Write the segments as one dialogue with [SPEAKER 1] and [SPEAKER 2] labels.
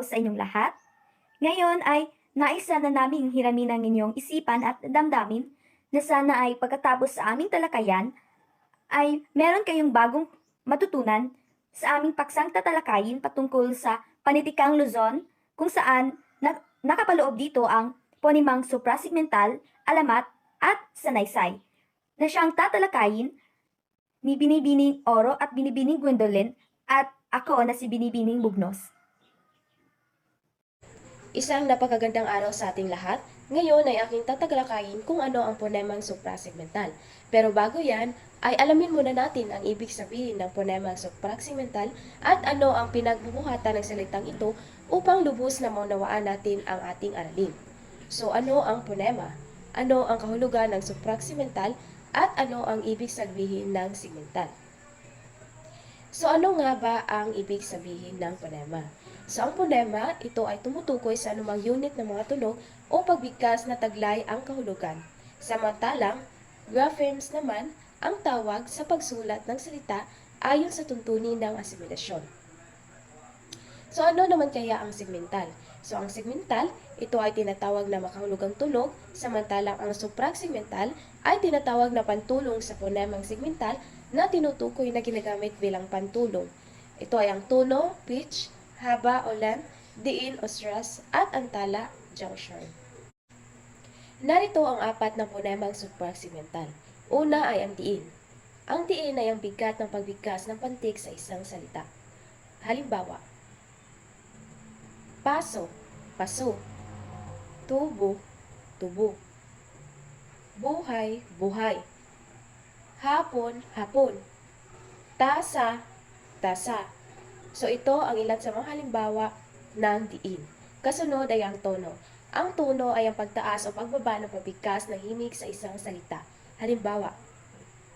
[SPEAKER 1] sa inyong lahat. Ngayon ay nais na naming hiramin ang inyong isipan at damdamin na sana ay pagkatapos sa aming talakayan ay meron kayong bagong matutunan sa aming paksang tatalakayin patungkol sa Panitikang Luzon kung saan nakapaloob dito ang ponimang suprasegmental, alamat at sanaysay na siyang tatalakayin ni Binibining Oro at Binibining Gwendolyn at ako na si Binibining Bugnos.
[SPEAKER 2] Isang napakagandang araw sa ating lahat. Ngayon ay aking tatalakayin kung ano ang ponemang suprasegmental. Pero bago yan, ay alamin muna natin ang ibig sabihin ng ponemang suprasegmental at ano ang pinagbubuhatan ng salitang ito upang lubos na maunawaan natin ang ating aralin. So ano ang ponema? Ano ang kahulugan ng suprasegmental at ano ang ibig sabihin ng segmental? So ano nga ba ang ibig sabihin ng ponema? So ang ponema, ito ay tumutukoy sa anumang unit ng mga tunog o pagbigkas na taglay ang kahulugan. Samantalang, graphemes naman ang tawag sa pagsulat ng salita ayon sa tuntunin ng asimilasyon. So ano naman kaya ang segmental? So ang segmental, ito ay tinatawag na makahulugang tunog, samantalang ang suprasegmental ay tinatawag na pantulong sa ponemang segmental na tinutukoy na ginagamit bilang pantulong. Ito ay ang tono, pitch, haba o length, diin o stress, at antala, juncture. Narito ang apat na ponemang suprasegmental. Una ay ang diin. Ang diin ay ang bigat ng pagbigkas ng pantig sa isang salita. Halimbawa, paso, paso, tubo, tubo, buhay, buhay, hapon, hapon, tasa, tasa. So ito ang ilan sa mga halimbawa ng diin. Kasunod ay ang tono. Ang tono ay ang pagtaas o pagbaba ng pabigkas ng himig sa isang salita. Halimbawa,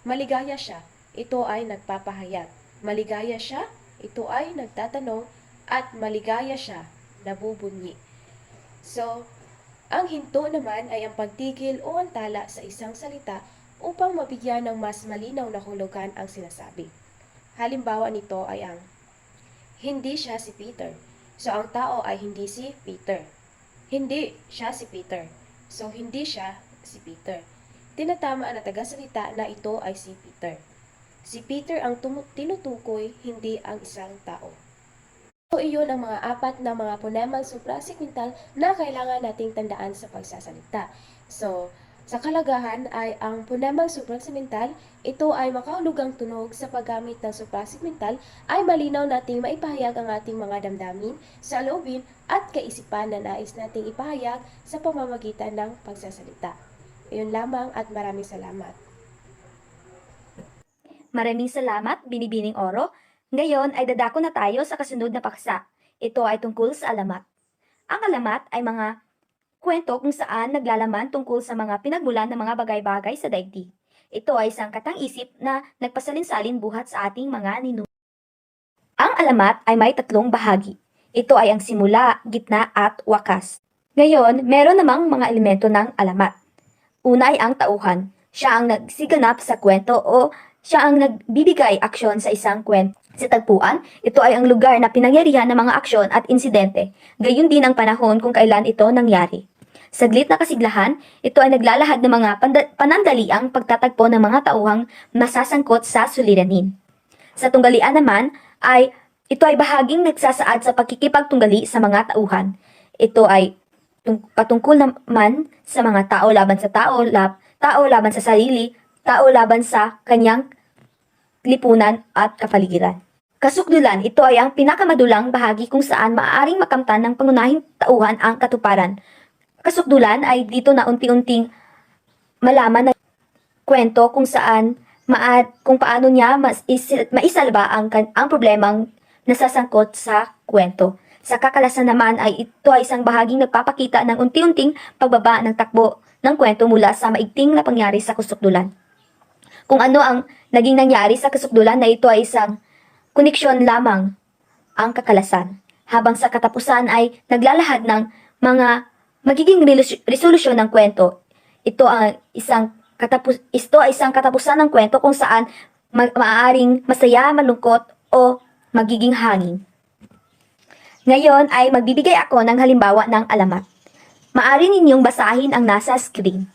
[SPEAKER 2] maligaya siya, ito ay nagpapahayag. Maligaya siya, ito ay nagtatanong. At maligaya siya, nabubunyi. So, ang hinto naman ay ang pagtigil o antala sa isang salita upang mabigyan ng mas malinaw na hulugan ang sinasabi. Halimbawa nito ay ang hindi siya si Peter. So, ang tao ay hindi si Peter. Hindi siya si Peter. So, hindi siya si Peter. Tinatama na tagasalita na ito ay si Peter. Si Peter ang tinutukoy, hindi ang isang tao. So, iyon ang mga apat na mga ponemang suprasegmental na kailangan nating tandaan sa pagsasalita. So, sa kalagahan ay ang ponemang suprasegmental, ito ay makahulugang tunog sa paggamit ng suprasegmental ay malinaw nating maipahayag ang ating mga damdamin, saloobin at kaisipan na nais nating ipahayag sa pamamagitan ng pagsasalita. Iyon lamang at maraming salamat.
[SPEAKER 1] Maraming salamat, Binibining Oro. Ngayon ay dadako na tayo sa kasunod na paksa. Ito ay tungkol sa alamat. Ang alamat ay mga kwento kung saan naglalaman tungkol sa mga pinagmulan ng mga bagay-bagay sa daigdig. Ito ay isang katang-isip na nagpasalinsalin buhat sa ating mga ninuno. Ang alamat ay may tatlong bahagi. Ito ay ang simula, gitna at wakas. Ngayon, meron namang mga elemento ng alamat. Una ay ang tauhan. Siya ang nagsiganap sa kwento o siya ang nagbibigay aksyon sa isang kwento. Sa tagpuan, ito ay ang lugar na pinangyarihan ng mga aksyon at insidente, gayon din ang panahon kung kailan ito nangyari. Saglit na kasiglahan, ito ay naglalahad ng mga panandaliang pagtatagpo ng mga tauhang masasangkot sa suliranin. Sa tunggalian naman, ito ay bahaging nagsasaad sa pagkikipagtunggali sa mga tauhan. Ito ay patungkol naman sa mga tao laban sa tao laban sa sarili, tao laban sa kanyang lipunan at kapaligiran. Kasukdulan, ito ay ang pinakamadulang bahagi kung saan maaaring makamtan ng pangunahing tauhan ang katuparan. Kasukdulan ay dito na unti-unting malaman na kwento kung saan kung paano niya maisalba ang problemang nasasangkot sa kwento. Sa kakalasan naman ay ito ay isang bahaging nagpapakita ng unti-unting pagbaba ng takbo ng kwento mula sa maigting na pangyari sa kasukdulan. Kung ano ang naging nangyari sa kasukdulan na ito ay isang koneksyon lamang ang kakalasan, habang sa katapusan ay naglalahad ng mga magiging resolusyon ng kwento. Ito ay isang katapusan ng kwento kung saan maaaring masaya, malungkot o magiging hangin. Ngayon ay magbibigay ako ng halimbawa ng alamat. Maari ninyong basahin ang nasa screen.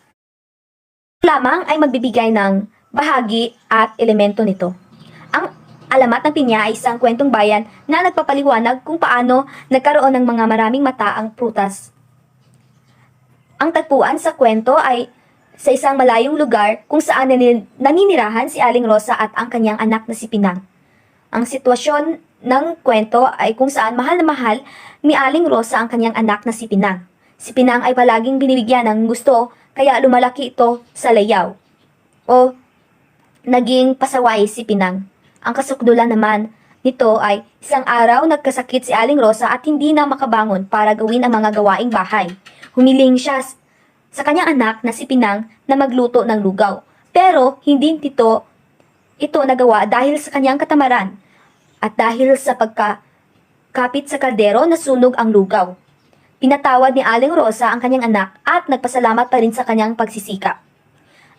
[SPEAKER 1] Lamang ay magbibigay ng bahagi at elemento nito. Ang alamat ng pinya ay isang kwentong bayan na nagpapaliwanag kung paano nagkaroon ng mga maraming mata ang prutas. Ang tagpuan sa kwento ay sa isang malayong lugar kung saan naninirahan si Aling Rosa at ang kanyang anak na si Pinang. Ang sitwasyon ng kwento ay kung saan mahal na mahal ni Aling Rosa ang kanyang anak na si Pinang. Si Pinang ay palaging binibigyan ng gusto kaya lumalaki ito sa layaw o naging pasaway si Pinang. Ang kasukdulan naman nito ay isang araw nagkasakit si Aling Rosa at hindi na makabangon para gawin ang mga gawaing bahay. Humiling siya sa kanyang anak na si Pinang na magluto ng lugaw. Pero hindi ito nagawa dahil sa kanyang katamaran at dahil sa pagkakapit sa kaldero nasunog ang lugaw. Pinatawad ni Aling Rosa ang kanyang anak at nagpasalamat pa rin sa kanyang pagsisikap.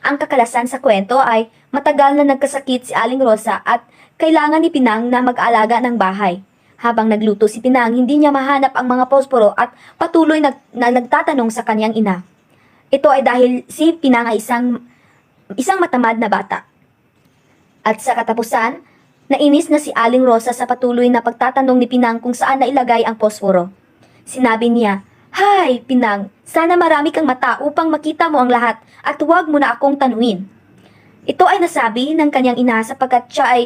[SPEAKER 1] Ang kakalasan sa kwento ay matagal na nagkasakit si Aling Rosa at kailangan ni Pinang na mag-aalaga ng bahay. Habang nagluto si Pinang, hindi niya mahanap ang mga posporo at patuloy na nagtatanong sa kanyang ina. Ito ay dahil si Pinang ay isang matamad na bata. At sa katapusan, nainis na si Aling Rosa sa patuloy na pagtatanong ni Pinang kung saan nailagay ang posporo. Sinabi niya, "Hay, Pinang, sana marami kang mata upang makita mo ang lahat at huwag mo na akong tanuin." Ito ay nasabi ng kanyang ina sapagkat siya ay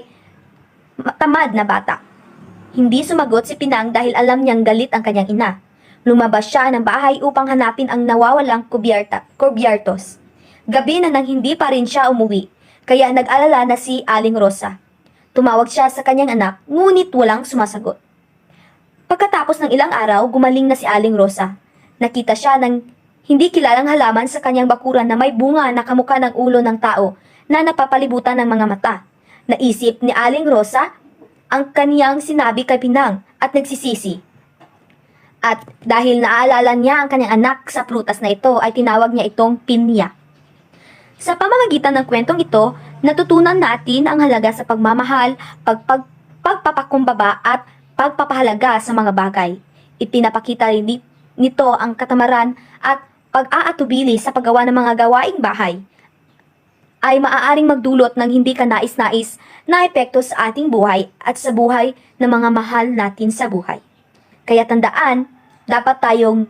[SPEAKER 1] tamad na bata. Hindi sumagot si Pinang dahil alam niyang galit ang kanyang ina. Lumabas siya ng bahay upang hanapin ang nawawalang kubyertos. Gabi na nang hindi pa rin siya umuwi, kaya nag-alala na si Aling Rosa. Tumawag siya sa kanyang anak, ngunit walang sumasagot. Pagkatapos ng ilang araw, gumaling na si Aling Rosa. Nakita siya ng hindi kilalang halaman sa kanyang bakuran na may bunga na kamukha ng ulo ng tao na napapalibutan ng mga mata. Naisip ni Aling Rosa ang kaniyang sinabi kay Pinang at nagsisisi. At dahil naaalala niya ang kanyang anak sa prutas na ito, ay tinawag niya itong pinya. Sa pamamagitan ng kwentong ito, natutunan natin ang halaga sa pagmamahal, pagpapakumbaba at pagpapahalaga sa mga bagay. Ipinapakita rin nito ang katamaran at pag-aatubili sa paggawa ng mga gawaing bahay ay maaaring magdulot ng hindi kanais-nais na epekto sa ating buhay at sa buhay ng mga mahal natin sa buhay. Kaya tandaan, dapat tayong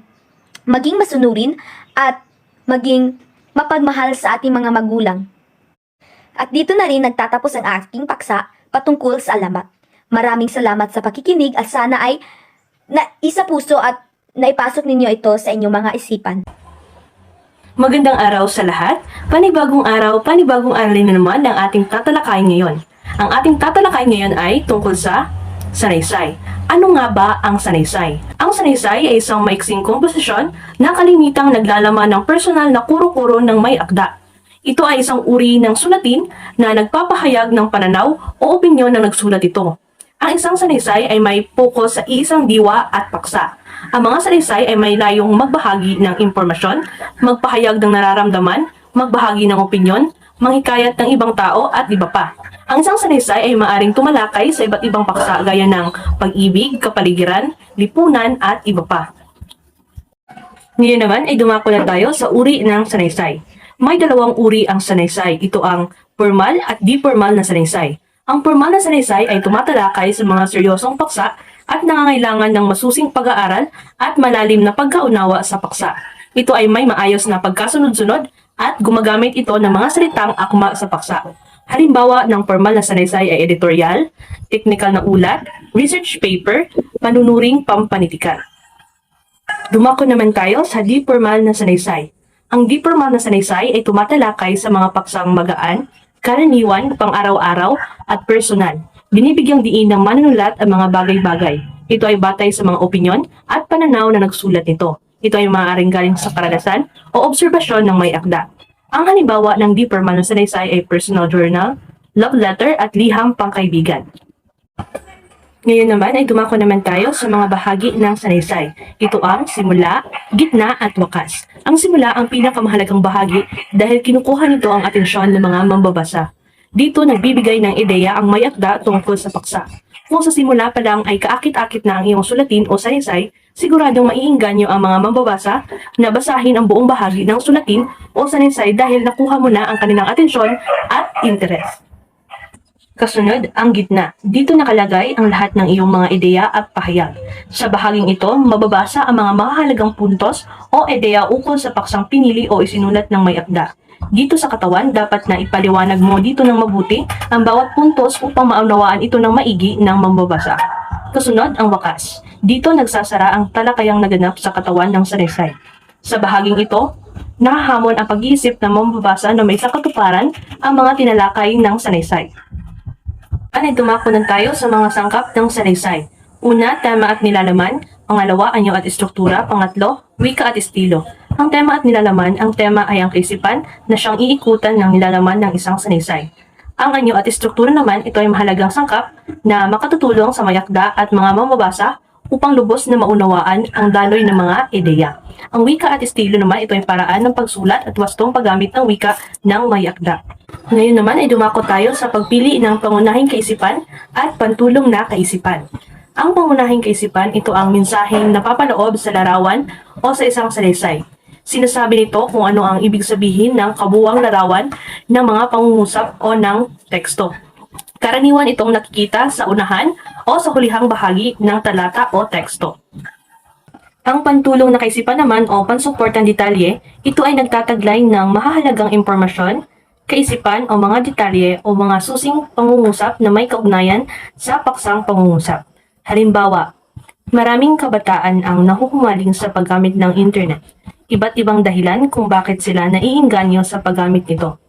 [SPEAKER 1] maging masunurin at maging mapagmahal sa ating mga magulang. At dito na rin nagtatapos ang aking paksa patungkol sa alamat. Maraming salamat sa pakikinig at sana ay naisa puso at naipasok ninyo ito sa inyong mga isipan.
[SPEAKER 3] Magandang araw sa lahat. Panibagong araw, panibagong aralin na naman ang ating tatalakayin ngayon. Ang ating tatalakayin ngayon ay tungkol sa sanaysay. Ano nga ba ang sanaysay? Ang sanaysay ay isang maiksing komposisyon na kalimitang naglalaman ng personal na kuro-kuro ng may akda. Ito ay isang uri ng sulatin na nagpapahayag ng pananaw o opinyon ng nagsulat ito. Ang isang sanaysay ay may focus sa iisang diwa at paksa. Ang mga sanaysay ay may layong magbahagi ng impormasyon, magpahayag ng nararamdaman, magbahagi ng opinyon, manghikayat ng ibang tao at iba pa. Ang isang sanaysay ay maaring tumalakay sa iba't ibang paksa gaya ng pag-ibig, kapaligiran, lipunan at iba pa. Ngayon naman ay dumako na tayo sa uri ng sanaysay. May dalawang uri ang sanaysay. Ito ang formal at di-formal na sanaysay. Ang formal na sanaysay ay tumatalakay sa mga seryosong paksa at nangangailangan ng masusing pag-aaral at malalim na pagkaunawa sa paksa. Ito ay may maayos na pagkasunod-sunod at gumagamit ito ng mga salitang akma sa paksa. Halimbawa ng formal na sanaysay ay editorial, technical na ulat, research paper, panunuring pampanitikan. Dumako naman tayo sa di-formal na sanaysay. Ang di-formal na sanaysay ay tumatalakay sa mga paksang magaan, karaniwan, pang-araw-araw at personal. Binibigyang diin ng manunulat ang mga bagay-bagay. Ito ay batay sa mga opinyon at pananaw na nagsulat nito. Ito ay maaaring galing sa karanasan o obserbasyon ng may akda. Ang halimbawa ng di-formal na sanaysay ay personal journal, love letter at liham pangkaibigan. Ngayon naman ay dumako naman tayo sa mga bahagi ng sanaysay. Ito ang simula, gitna at wakas. Ang simula ang pinakamahalagang bahagi dahil kinukuha nito ang atensyon ng mga mambabasa. Dito nagbibigay ng ideya ang may akda tungkol sa paksa. Kung sa simula pa lang ay kaakit-akit na ang iyong sulatin o salaysay, siguradong maiinganyo ang mga mambabasa na basahin ang buong bahagi ng sulatin o salaysay dahil nakuha mo na ang kanilang atensyon at interes. Kasunod, ang gitna. Dito nakalagay ang lahat ng iyong mga ideya at pahayag. Sa bahaging ito, mababasa ang mga mahahalagang puntos o ideya ukol sa paksang pinili o isinulat ng may akda. Dito sa katawan, dapat na ipaliwanag mo dito ng mabuti ang bawat puntos upang maunawaan ito ng maigi ng mambabasa. Kasunod, ang wakas. Dito nagsasara ang talakayang naganap sa katawan ng salaysay. Sa bahaging ito, nahahamon ang pag-iisip ng mambabasa na may sakatuparan ang mga tinalakay ng salaysay. Ay dumakunan tayo sa mga sangkap ng salaysay. Una, tema at nilalaman. Pangalawa, anyo at estruktura. Pangatlo, wika at estilo. Ang tema at nilalaman, ang tema ay ang kaisipan na siyang iikutan ng nilalaman ng isang salaysay. Ang anyo at estruktura naman, ito ay mahalagang sangkap na makatutulong sa mayakda at mga mamabasa upang lubos na maunawaan ang daloy ng mga ideya. Ang wika at estilo naman, ito ay paraan ng pagsulat at wastong paggamit ng wika ng mayakda. Ngayon naman ay dumako tayo sa pagpili ng pangunahing kaisipan at pantulong na kaisipan. Ang pangunahing kaisipan, ito ang mensaheng napapaloob sa larawan o sa isang salaysay. Sinasabi nito kung ano ang ibig sabihin ng kabuuang larawan ng mga pangungusap o ng teksto. Karaniwan itong nakikita sa unahan o sa hulihang bahagi ng talata o teksto. Ang pantulong na kaisipan naman o pansuportang detalye, ito ay nagtataglay ng mahahalagang impormasyon, kaisipan o mga detalye o mga susing pangungusap na may kaugnayan sa paksang pangungusap. Halimbawa, maraming kabataan ang nahuhumaling sa paggamit ng internet. Iba't ibang dahilan kung bakit sila naiinganyo sa paggamit nito.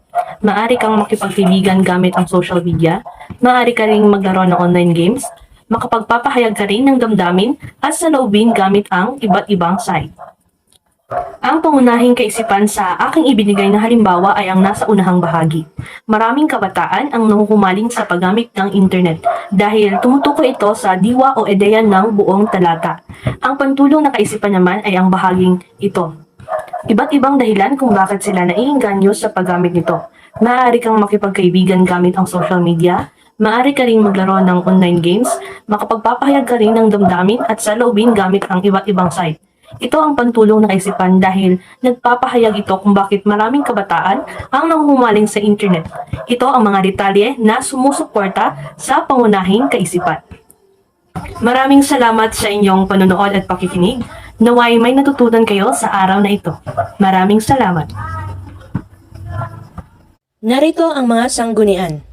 [SPEAKER 3] Maari kang makipagkaibigan gamit ang social media, maari ka ring maglaro ng online games, makapagpapahayag ka rin ng damdamin at saloobin gamit ang iba't ibang site. Ang pangunahing kaisipan sa aking ibinigay na halimbawa ay ang nasa unahang bahagi. Maraming kabataan ang nahuhumaling sa paggamit ng internet dahil tumutukoy ito sa diwa o ideya ng buong talata. Ang pantulong na kaisipan naman ay ang bahaging ito. Iba't ibang dahilan kung bakit sila naiinganyo sa paggamit nito. Maaari kang makipagkaibigan gamit ang social media, maaari ka ring maglaro ng online games, makapagpapahayag ka rin ng damdamin at saloobin gamit ang iba't ibang site. Ito ang pantulong na kaisipan dahil nagpapahayag ito kung bakit maraming kabataan ang nahuhumaling sa internet. Ito ang mga detalye na sumusuporta sa pangunahing kaisipan. Maraming salamat sa inyong panonood at pakikinig. Naway may natutunan kayo sa araw na ito. Maraming salamat.
[SPEAKER 4] Narito ang mga sanggunian.